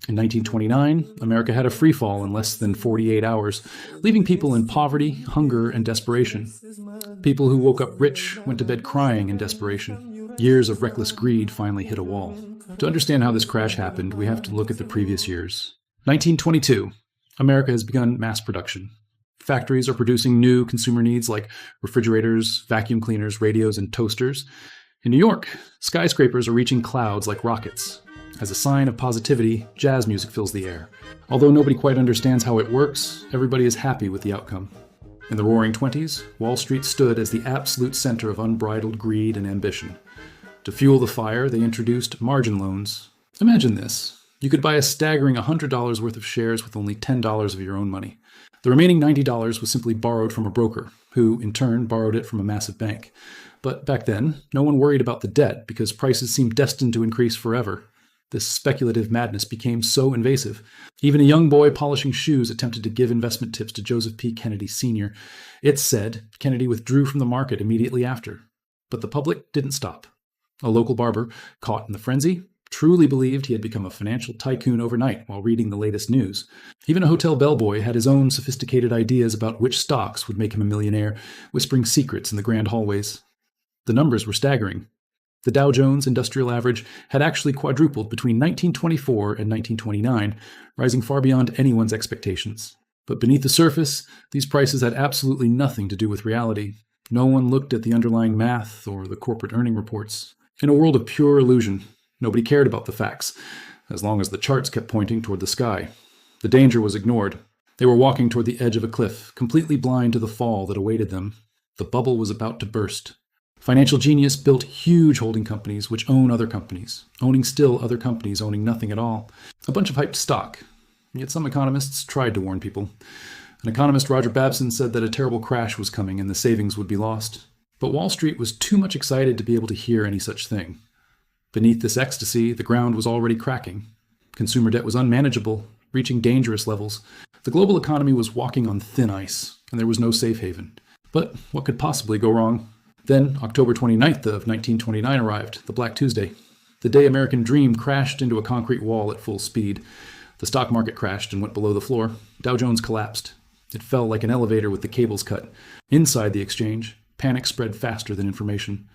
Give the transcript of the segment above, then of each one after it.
In 1929, America had a free fall in less than 48 hours, leaving people in poverty, hunger, and desperation. People who woke up rich went to bed crying in desperation. Years of reckless greed finally hit a wall. To understand how this crash happened, we have to look at the previous years. 1922, America has begun mass production. Factories are producing new consumer needs like refrigerators, vacuum cleaners, radios, and toasters. In New York, skyscrapers are reaching clouds like rockets. As a sign of positivity, jazz music fills the air. Although nobody quite understands how it works, everybody is happy with the outcome. In the Roaring Twenties, Wall Street stood as the absolute center of unbridled greed and ambition. To fuel the fire, they introduced margin loans. Imagine this. You could buy a staggering $100 worth of shares with only $10 of your own money. The remaining $90 was simply borrowed from a broker, who, in turn, borrowed it from a massive bank. But back then, no one worried about the debt because prices seemed destined to increase forever. This speculative madness became so invasive. Even a young boy polishing shoes attempted to give investment tips to Joseph P. Kennedy Sr. It's said Kennedy withdrew from the market immediately after. But the public didn't stop. A local barber, caught in the frenzy, truly believed he had become a financial tycoon overnight while reading the latest news. Even a hotel bellboy had his own sophisticated ideas about which stocks would make him a millionaire, whispering secrets in the grand hallways. The numbers were staggering. The Dow Jones Industrial Average had actually quadrupled between 1924 and 1929, rising far beyond anyone's expectations. But beneath the surface, these prices had absolutely nothing to do with reality. No one looked at the underlying math or the corporate earning reports. In a world of pure illusion, nobody cared about the facts, as long as the charts kept pointing toward the sky. The danger was ignored. They were walking toward the edge of a cliff, completely blind to the fall that awaited them. The bubble was about to burst. Financial genius built huge holding companies which own other companies, owning still other companies owning nothing at all. A bunch of hyped stock. Yet some economists tried to warn people. An economist, Roger Babson, said that a terrible crash was coming and the savings would be lost. But Wall Street was too much excited to be able to hear any such thing. Beneath this ecstasy, the ground was already cracking. Consumer debt was unmanageable, reaching dangerous levels. The global economy was walking on thin ice, and there was no safe haven. But what could possibly go wrong? Then, October 29th of 1929 arrived, the Black Tuesday. The day American dream crashed into a concrete wall at full speed. The stock market crashed and went below the floor. Dow Jones collapsed. It fell like an elevator with the cables cut. Inside the exchange, panic spread faster than information.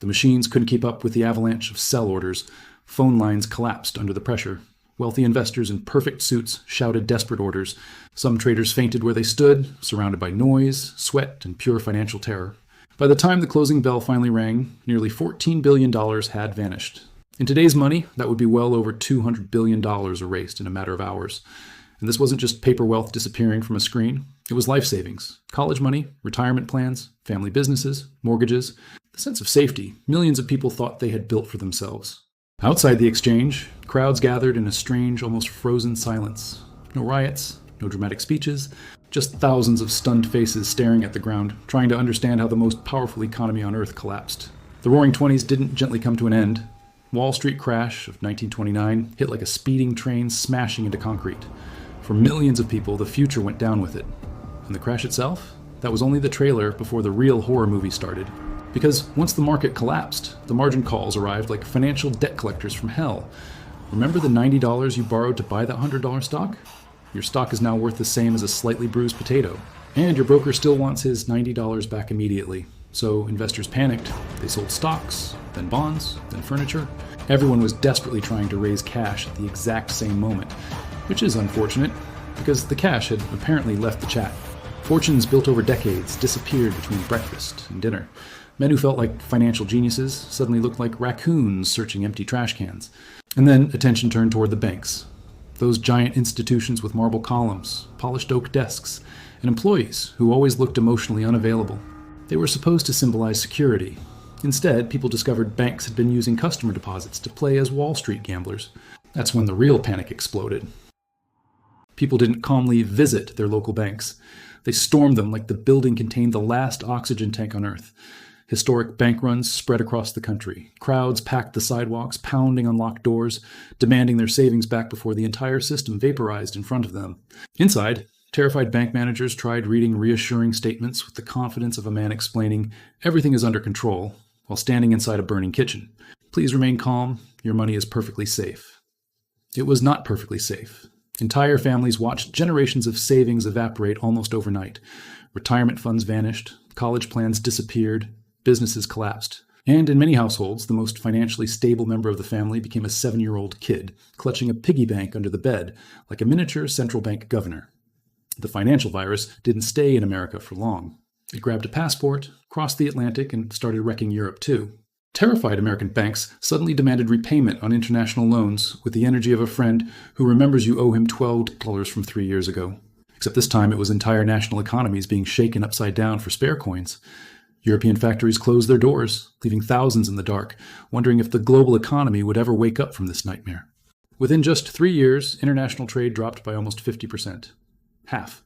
The machines couldn't keep up with the avalanche of sell orders. Phone lines collapsed under the pressure. Wealthy investors in perfect suits shouted desperate orders. Some traders fainted where they stood, surrounded by noise, sweat, and pure financial terror. By the time the closing bell finally rang, nearly $14 billion had vanished. In today's money, that would be well over $200 billion erased in a matter of hours. And this wasn't just paper wealth disappearing from a screen. It was life savings, college money, retirement plans, family businesses, mortgages, the sense of safety millions of people thought they had built for themselves. Outside the exchange, crowds gathered in a strange, almost frozen silence. No riots, no dramatic speeches, just thousands of stunned faces staring at the ground, trying to understand how the most powerful economy on Earth collapsed. The Roaring Twenties didn't gently come to an end. Wall Street crash of 1929 hit like a speeding train smashing into concrete. For millions of people, the future went down with it. And the crash itself? That was only the trailer before the real horror movie started. Because once the market collapsed, the margin calls arrived like financial debt collectors from hell. Remember the $90 you borrowed to buy that $100 stock? Your stock is now worth the same as a slightly bruised potato. And your broker still wants his $90 back immediately. So investors panicked. They sold stocks, then bonds, then furniture. Everyone was desperately trying to raise cash at the exact same moment, which is unfortunate, because the cash had apparently left the chat. Fortunes built over decades disappeared between breakfast and dinner. Men who felt like financial geniuses suddenly looked like raccoons searching empty trash cans. And then attention turned toward the banks. Those giant institutions with marble columns, polished oak desks, and employees who always looked emotionally unavailable. They were supposed to symbolize security. Instead, people discovered banks had been using customer deposits to play as Wall Street gamblers. That's when the real panic exploded. People didn't calmly visit their local banks. They stormed them like the building contained the last oxygen tank on Earth. Historic bank runs spread across the country. Crowds packed the sidewalks, pounding on locked doors, demanding their savings back before the entire system vaporized in front of them. Inside, terrified bank managers tried reading reassuring statements with the confidence of a man explaining everything is under control while standing inside a burning kitchen. Please remain calm. Your money is perfectly safe. It was not perfectly safe. Entire families watched generations of savings evaporate almost overnight. Retirement funds vanished, college plans disappeared, businesses collapsed. And in many households, the most financially stable member of the family became a 7-year-old kid, clutching a piggy bank under the bed, like a miniature central bank governor. The financial virus didn't stay in America for long. It grabbed a passport, crossed the Atlantic, and started wrecking Europe too. Terrified American banks suddenly demanded repayment on international loans with the energy of a friend who remembers you owe him $12 from 3 years ago. Except this time it was entire national economies being shaken upside down for spare coins. European factories closed their doors, leaving thousands in the dark, wondering if the global economy would ever wake up from this nightmare. Within just 3 years, international trade dropped by almost 50%. Half.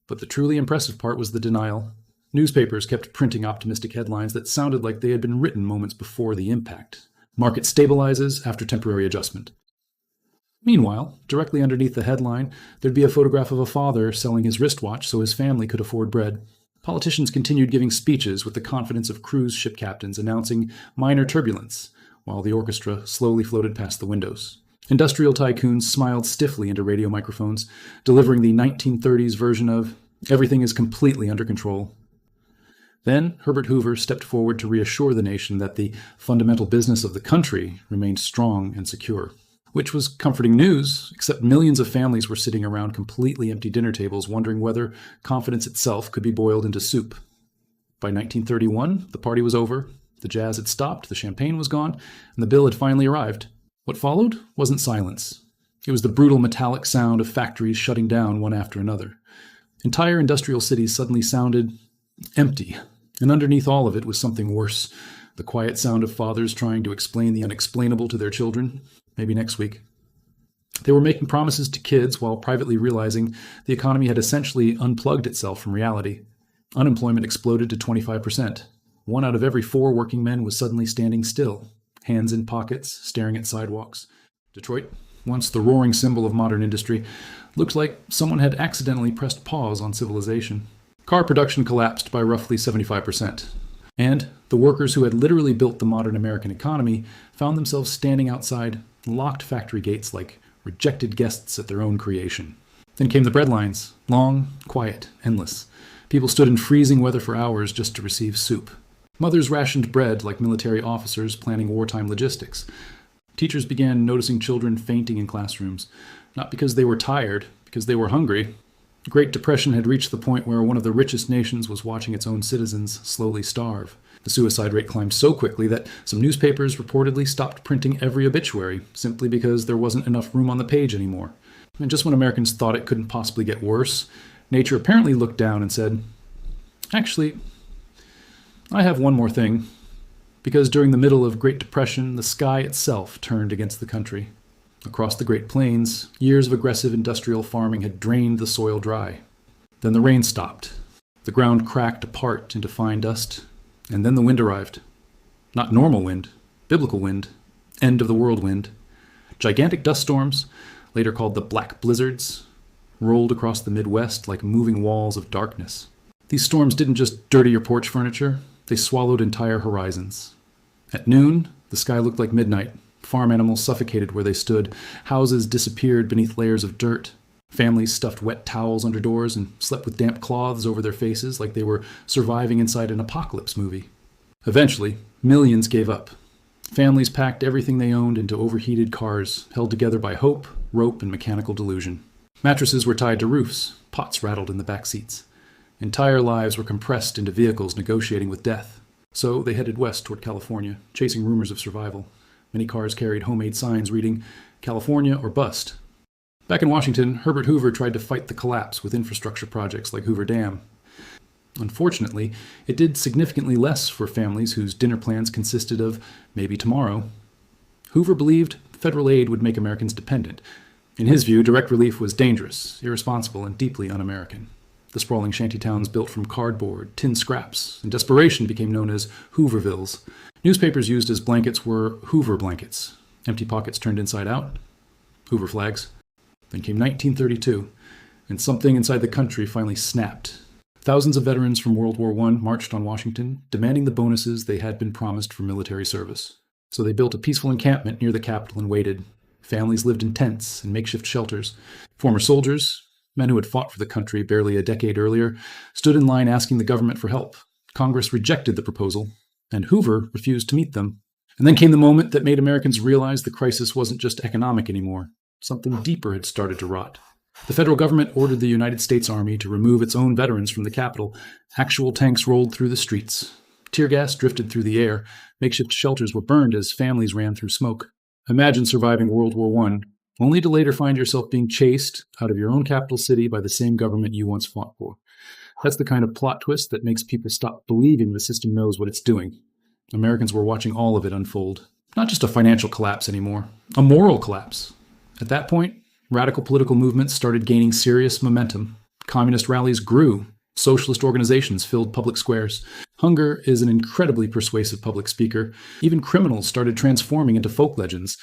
But the truly impressive part was the denial. Newspapers kept printing optimistic headlines that sounded like they had been written moments before the impact. Market stabilizes after temporary adjustment. Meanwhile, directly underneath the headline, there'd be a photograph of a father selling his wristwatch so his family could afford bread. Politicians continued giving speeches with the confidence of cruise ship captains announcing minor turbulence, while the orchestra slowly floated past the windows. Industrial tycoons smiled stiffly into radio microphones, delivering the 1930s version of, "Everything is completely under control." Then Herbert Hoover stepped forward to reassure the nation that the fundamental business of the country remained strong and secure. Which was comforting news, except millions of families were sitting around completely empty dinner tables wondering whether confidence itself could be boiled into soup. By 1931, the party was over, the jazz had stopped, the champagne was gone, and the bill had finally arrived. What followed wasn't silence. It was the brutal metallic sound of factories shutting down one after another. Entire industrial cities suddenly sounded empty, and underneath all of it was something worse. The quiet sound of fathers trying to explain the unexplainable to their children. Maybe next week. They were making promises to kids while privately realizing the economy had essentially unplugged itself from reality. Unemployment exploded to 25%. 1 out of every 4 working men was suddenly standing still, hands in pockets, staring at sidewalks. Detroit, once the roaring symbol of modern industry, looked like someone had accidentally pressed pause on civilization. Car production collapsed by roughly 75%. And the workers who had literally built the modern American economy found themselves standing outside locked factory gates like rejected guests at their own creation. Then came the breadlines, long, quiet, endless. People stood in freezing weather for hours just to receive soup. Mothers rationed bread like military officers planning wartime logistics. Teachers began noticing children fainting in classrooms, not because they were tired, because they were hungry. The Great Depression had reached the point where one of the richest nations was watching its own citizens slowly starve. The suicide rate climbed so quickly that some newspapers reportedly stopped printing every obituary, simply because there wasn't enough room on the page anymore. And just when Americans thought it couldn't possibly get worse, nature apparently looked down and said, "Actually, I have one more thing." Because during the middle of Great Depression, the sky itself turned against the country. Across the Great Plains, years of aggressive industrial farming had drained the soil dry. Then the rain stopped. The ground cracked apart into fine dust. And then the wind arrived. Not normal wind, biblical wind, end of the world wind. Gigantic dust storms, later called the Black Blizzards, rolled across the Midwest like moving walls of darkness. These storms didn't just dirty your porch furniture, they swallowed entire horizons. At noon, the sky looked like midnight. Farm animals suffocated where they stood. Houses disappeared beneath layers of dirt. Families stuffed wet towels under doors and slept with damp cloths over their faces like they were surviving inside an apocalypse movie. Eventually, millions gave up. Families packed everything they owned into overheated cars, held together by hope, rope, and mechanical delusion. Mattresses were tied to roofs. Pots rattled in the back seats. Entire lives were compressed into vehicles negotiating with death. So they headed west toward California, chasing rumors of survival. Many cars carried homemade signs reading, "California or bust." Back in Washington, Herbert Hoover tried to fight the collapse with infrastructure projects like Hoover Dam. Unfortunately, it did significantly less for families whose dinner plans consisted of maybe tomorrow. Hoover believed federal aid would make Americans dependent. In his view, direct relief was dangerous, irresponsible, and deeply un-American. The sprawling shantytowns built from cardboard, tin scraps, and desperation became known as Hoovervilles. Newspapers used as blankets were Hoover blankets. Empty pockets turned inside out. Hoover flags. Then came 1932, and something inside the country finally snapped. Thousands of veterans from World War I marched on Washington, demanding the bonuses they had been promised for military service. So they built a peaceful encampment near the Capitol and waited. Families lived in tents and makeshift shelters. Former soldiers, men who had fought for the country barely a decade earlier, stood in line asking the government for help. Congress rejected the proposal, and Hoover refused to meet them. And then came the moment that made Americans realize the crisis wasn't just economic anymore. Something deeper had started to rot. The federal government ordered the United States Army to remove its own veterans from the Capitol. Actual tanks rolled through the streets. Tear gas drifted through the air. Makeshift shelters were burned as families ran through smoke. Imagine surviving World War I, only to later find yourself being chased out of your own capital city by the same government you once fought for. That's the kind of plot twist that makes people stop believing the system knows what it's doing. Americans were watching all of it unfold. Not just a financial collapse anymore, a moral collapse. At that point, radical political movements started gaining serious momentum. Communist rallies grew. Socialist organizations filled public squares. Hunger is an incredibly persuasive public speaker. Even criminals started transforming into folk legends.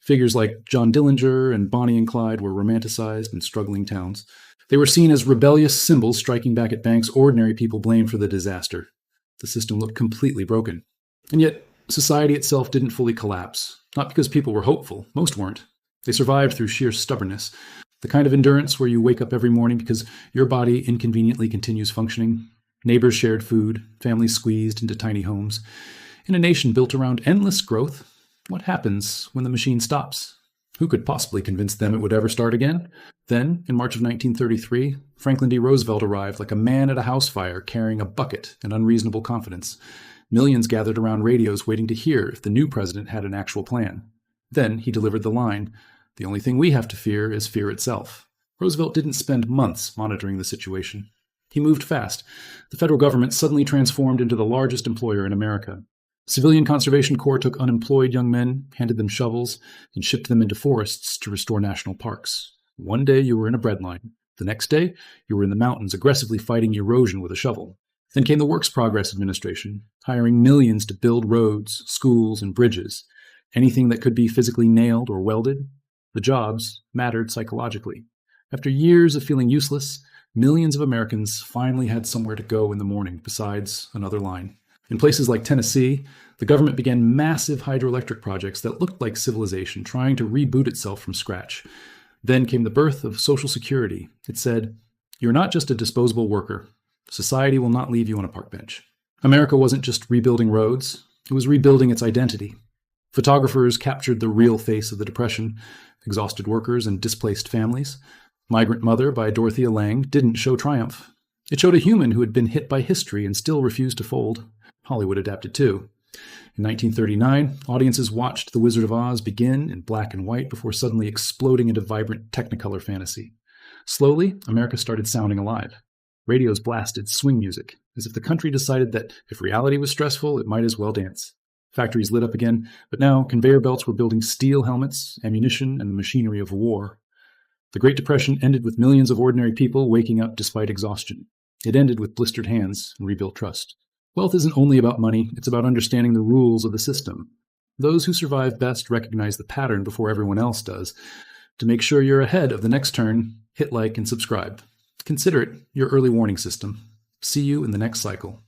Figures like John Dillinger and Bonnie and Clyde were romanticized in struggling towns. They were seen as rebellious symbols striking back at banks ordinary people blamed for the disaster. The system looked completely broken. And yet, society itself didn't fully collapse. Not because people were hopeful. Most weren't. They survived through sheer stubbornness. The kind of endurance where you wake up every morning because your body inconveniently continues functioning. Neighbors shared food, families squeezed into tiny homes. In a nation built around endless growth, what happens when the machine stops? Who could possibly convince them it would ever start again? Then, in March of 1933, Franklin D. Roosevelt arrived like a man at a house fire carrying a bucket and unreasonable confidence. Millions gathered around radios waiting to hear if the new president had an actual plan. Then he delivered the line, "The only thing we have to fear is fear itself." Roosevelt didn't spend months monitoring the situation. He moved fast. The federal government suddenly transformed into the largest employer in America. Civilian Conservation Corps took unemployed young men, handed them shovels, and shipped them into forests to restore national parks. One day you were in a breadline. The next day, you were in the mountains aggressively fighting erosion with a shovel. Then came the Works Progress Administration, hiring millions to build roads, schools, and bridges. Anything that could be physically nailed or welded. The jobs mattered psychologically. After years of feeling useless, millions of Americans finally had somewhere to go in the morning besides another line. In places like Tennessee, the government began massive hydroelectric projects that looked like civilization, trying to reboot itself from scratch. Then came the birth of Social Security. It said, "You're not just a disposable worker. Society will not leave you on a park bench." America wasn't just rebuilding roads, it was rebuilding its identity. Photographers captured the real face of the Depression, exhausted workers and displaced families. Migrant Mother by Dorothea Lange didn't show triumph. It showed a human who had been hit by history and still refused to fold. Hollywood adapted too. In 1939, audiences watched The Wizard of Oz begin in black and white before suddenly exploding into vibrant Technicolor fantasy. Slowly, America started sounding alive. Radios blasted swing music, as if the country decided that if reality was stressful, it might as well dance. Factories lit up again, but now conveyor belts were building steel helmets, ammunition, and the machinery of war. The Great Depression ended with millions of ordinary people waking up despite exhaustion. It ended with blistered hands and rebuilt trust. Wealth isn't only about money, it's about understanding the rules of the system. Those who survive best recognize the pattern before everyone else does. To make sure you're ahead of the next turn, hit like and subscribe. Consider it your early warning system. See you in the next cycle.